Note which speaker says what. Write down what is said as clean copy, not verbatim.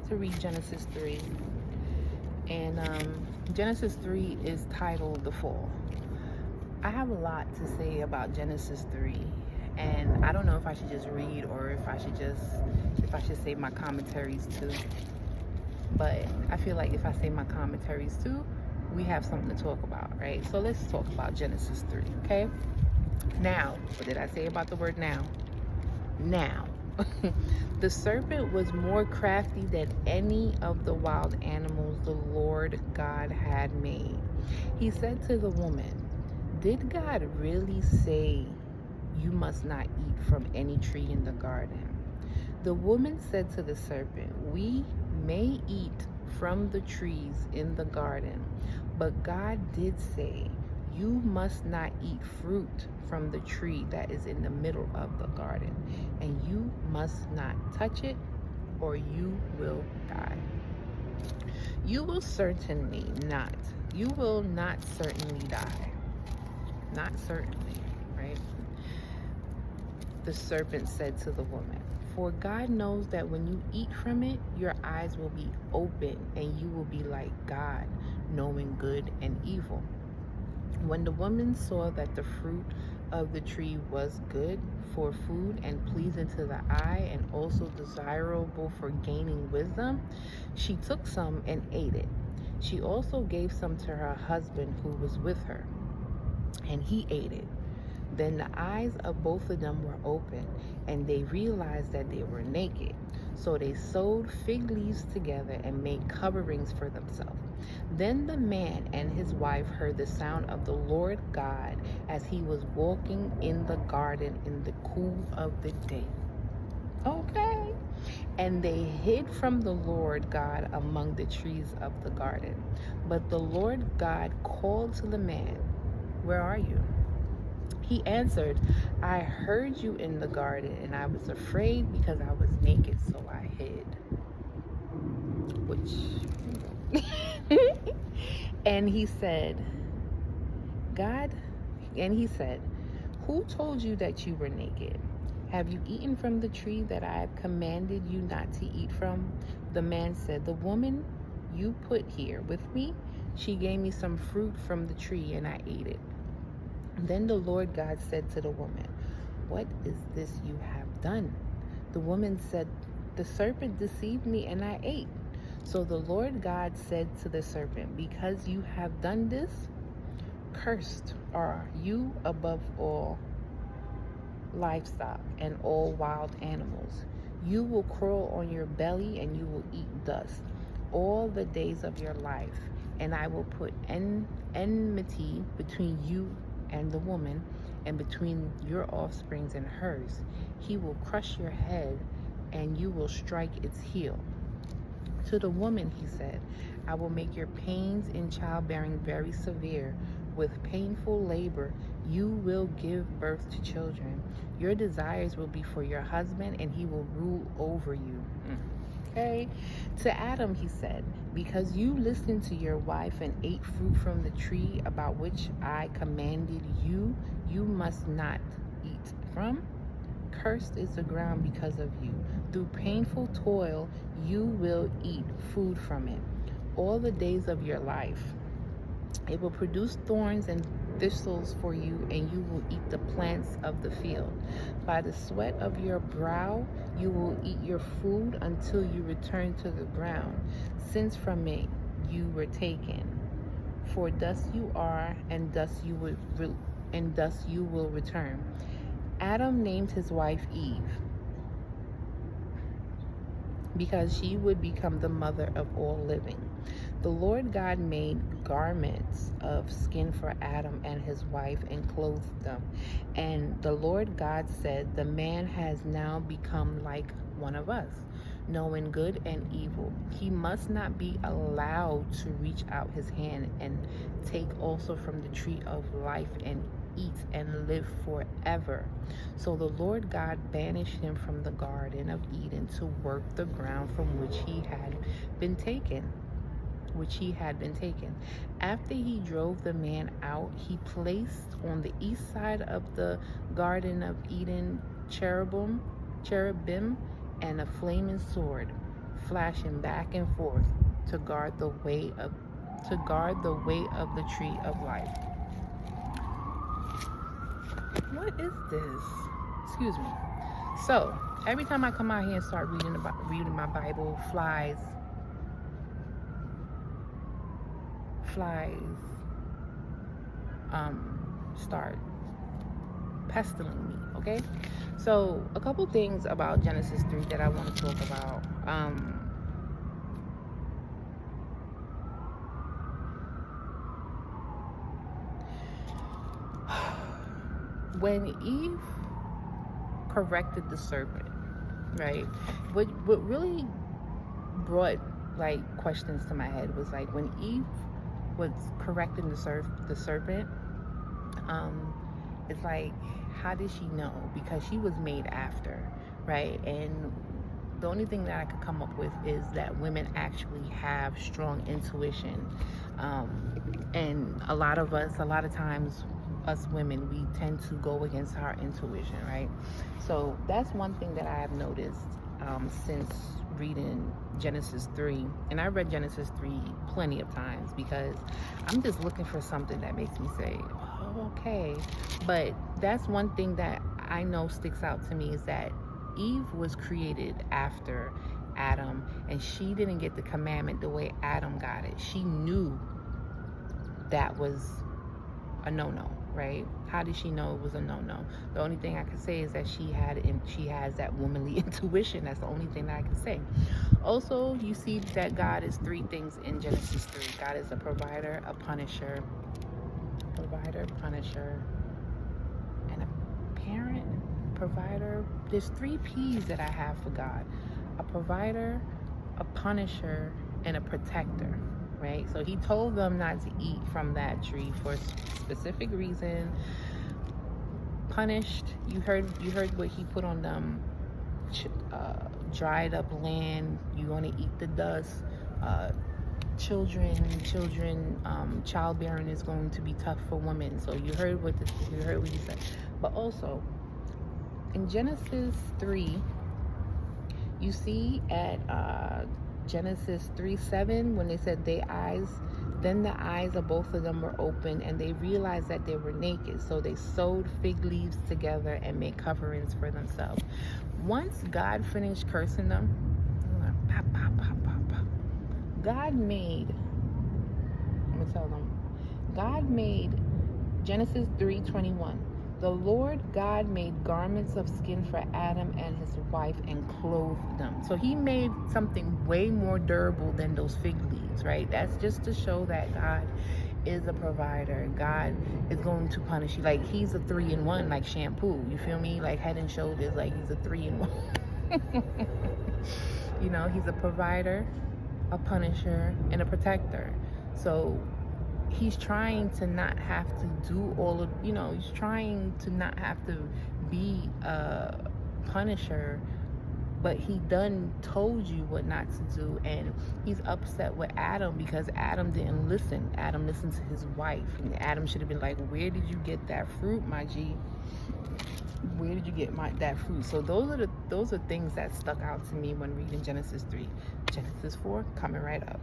Speaker 1: about to read Genesis 3, and Genesis 3 is titled The Fall. I have a lot to say about Genesis 3, and I don't know if I should just read or if I should say my commentaries too. But I feel like if I say my commentaries too, we have something to talk about, right? So let's talk about Genesis 3, okay? Now, what did I say about the word now? Now. The serpent was more crafty than any of the wild animals the Lord God had made. He said to the woman, "Did God really say you must not eat from any tree in the garden?" The woman said to the serpent, "We may eat from the trees in the garden, but God did say, you must not eat fruit from the tree that is in the middle of the garden, and you must not touch it, or you will die. You will certainly not. You will not certainly die." Not certainly, right? The serpent said to the woman, "For God knows that when you eat from it, your eyes will be open, and you will be like God, knowing good and evil." When the woman saw that the fruit of the tree was good for food and pleasing to the eye and also desirable for gaining wisdom, she took some and ate it. She also gave some to her husband who was with her, and he ate it. Then the eyes of both of them were open, and they realized that they were naked. So they sewed fig leaves together and made coverings for themselves. Then the man and his wife heard the sound of the Lord God as he was walking in the garden in the cool of the day. Okay. And they hid from the Lord God among the trees of the garden. But the Lord God called to the man, "Where are you?" He answered, "I heard you in the garden, and I was afraid because I was naked, so I hid." Which, and he said, God, and he said, "Who told you that you were naked? Have you eaten from the tree that I have commanded you not to eat from?" The man said, "The woman you put here with me, she gave me some fruit from the tree, and I ate it." Then the Lord God said to the woman, "What is this you have done?" The woman said, "The serpent deceived me and I ate." So the Lord God said to the serpent, "Because you have done this, cursed are you above all livestock and all wild animals. You will crawl on your belly and you will eat dust all the days of your life. And I will put enmity between you and the woman, and between your offsprings and hers. He will crush your head, and you will strike its heel." To the woman he said, "I will make your pains in childbearing very severe. With painful labor you will give birth to children. Your desires will be for your husband, and he will rule over you." Okay. To Adam he said, "Because you listened to your wife and ate fruit from the tree about which I commanded you, you must not eat from. Cursed is the ground because of you. Through painful toil you will eat food from it all the days of your life. It will produce thorns and thistles for you, and you will eat the plants of the field. By the sweat of your brow you will eat your food until you return to the ground, since from it you were taken. For dust you are, and dust you will return." Adam named his wife Eve, because she would become the mother of all living. The Lord God made garments of skin for Adam and his wife and clothed them. And the Lord God said, "The man has now become like one of us, knowing good and evil. He must not be allowed to reach out his hand and take also from the tree of life and eat and live forever." So the Lord God banished him from the Garden of Eden to work the ground from which he had been taken. After he drove the man out, he placed on the east side of the Garden of Eden cherubim and a flaming sword, flashing back and forth to guard the way of the tree of life. What is this? Excuse me. So every time I come out here and start reading my Bible, flies start pestering me. Okay, so a couple things about Genesis 3 that I want to talk about. When Eve corrected the serpent, right? What really brought like questions to my head was like when Eve was correcting the serpent. It's like, how did she know? Because she was made after, right? And the only thing that I could come up with is that women actually have strong intuition, and a lot of times us women, we tend to go against our intuition, right? So that's one thing that I have noticed since reading Genesis 3. And I read Genesis 3 plenty of times because I'm just looking for something that makes me say, oh, okay. But that's one thing that I know sticks out to me is that Eve was created after Adam, and she didn't get the commandment the way Adam got it. She knew that was a no-no, right? How did she know it was a no-no? The only thing I can say is that she has that womanly intuition. That's the only thing that I can say. Also, you see that God is three things in Genesis 3. God is a provider, a punisher, and a parent. Provider. There's 3 P's that I have for God: a provider, a punisher, and a protector. Right? So he told them not to eat from that tree for a specific reason. Punished. You heard what he put on them. Dried up land. You're going to eat the dust. Children. Childbearing is going to be tough for women. So you heard what he said. But also, in Genesis 3, you see at Genesis 3:7, when they said then the eyes of both of them were open, and they realized that they were naked. So they sewed fig leaves together and made coverings for themselves. Once God finished cursing them, God made Genesis 3:21. The Lord God made garments of skin for Adam and his wife and clothed them. So he made something way more durable than those fig leaves, right? That's just to show that God is a provider. God is going to punish you. Like, he's a 3-in-1, like shampoo. You feel me? Like Head and Shoulders, like he's a 3-in-1. You know, he's a provider, a punisher, and a protector. So he's trying to not have to do all of, he's trying to not have to be a punisher, but he done told you what not to do. And he's upset with Adam because Adam didn't listen. Adam listened to his wife, and Adam should have been like, where did you get that fruit, my G? Where did you get that fruit? So those are things that stuck out to me when reading Genesis 3. Genesis 4 coming right up.